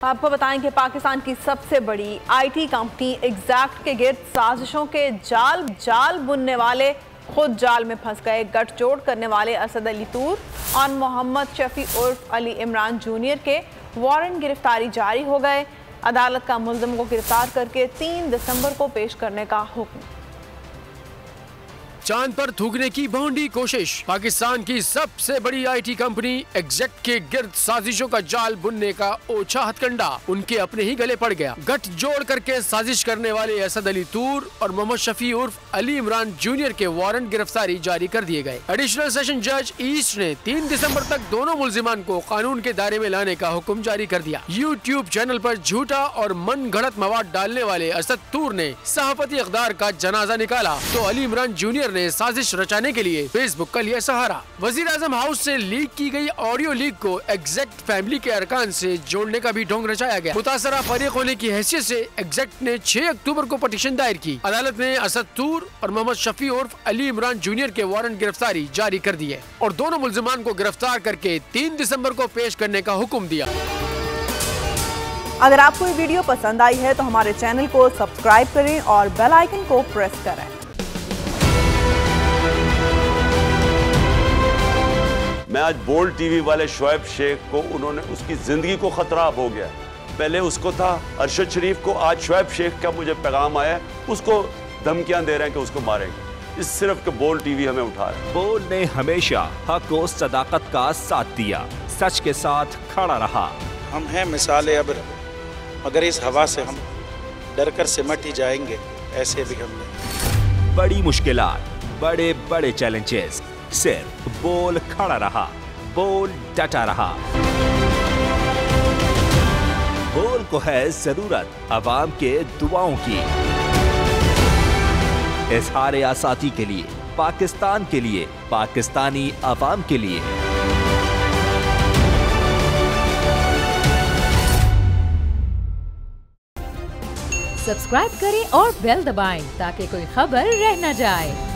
आपको बताएं कि पाकिस्तान की सबसे बड़ी आईटी कंपनी एग्जैक्ट के गिर्द साजिशों के जाल बुनने वाले खुद जाल में फंस गए। गठजोड़ करने वाले असद अली तूर और मोहम्मद शफी उर्फ अली इमरान जूनियर के वारंट गिरफ्तारी जारी हो गए। अदालत का मुल्ज़िम को गिरफ्तार करके 3 दिसंबर को पेश करने का हुक्म। चांद पर थूकने की भौंडी कोशिश। पाकिस्तान की सबसे बड़ी आईटी कंपनी एग्जैक्ट के गिर्द साजिशों का जाल बुनने का ओछा हथकंडा उनके अपने ही गले पड़ गया। गठजोड़ करके साजिश करने वाले असद अली तूर और मोहम्मद शफी उर्फ अली इमरान जूनियर के वारंट गिरफ्तारी जारी कर दिए गए। एडिशनल सेशन जज ईस्ट ने 3 दिसंबर तक दोनों मुल्जिमान को कानून के दायरे में लाने का हुक्म जारी कर दिया। यूट्यूब चैनल पर झूठा और मन गढ़ंत मवाद डालने वाले असद तूर ने सहाफती इक़दार का जनाजा निकाला तो अली इमरान जूनियर ने साजिश रचाने के लिए फेसबुक का लिया सहारा। वजीर आजम हाउस से लीक की गई ऑडियो लीक को एग्जैक्ट फैमिली के अरकान से जोड़ने का भी ढोंग रचाया गया। मुतासरा फरीक होने की हैसियत से एग्जैक्ट ने 6 अक्टूबर को पटिशन दायर की। अदालत ने असद तूर और मोहम्मद शफी उर्फ अली इमरान जूनियर के वारंट गिरफ्तारी जारी कर दी है और दोनों मुल्जिमान को गिरफ्तार करके 3 दिसंबर को पेश करने का हुक्म दिया। अगर आपको ये वीडियो पसंद आई है तो हमारे चैनल को सब्सक्राइब करें और बेल आइकन को प्रेस करें। मैं आज बोल्ड टीवी वाले शोएब शेख को उन्होंने उसकी जिंदगी को खतरा अब हो गया। पहले उसको था अरशद शरीफ को, आज शोएब शेख का मुझे पैगाम आया, उसको धमकियां दे रहे हैं कि उसको मारेंगे। इस सिर्फ के बोल्ड टीवी हमें उठा रहा है। बोल्ड ने हमेशा हक और सदाकत का साथ दिया, सच के साथ खड़ा रहा। हम हैं मिसाले अब, मगर इस हवा से हम डर कर सिमट ही जाएंगे, ऐसे भी हमने। बड़ी मुश्किलात, बड़े बड़े चैलेंजेस, सिर्फ बोल खड़ा रहा, बोल डटा रहा। बोल को है जरूरत अवाम के दुआओं की। इज़हार आसाती के लिए, पाकिस्तान के लिए, पाकिस्तानी अवाम के लिए। सब्सक्राइब करें और बेल दबाएं ताकि कोई खबर रह न जाए।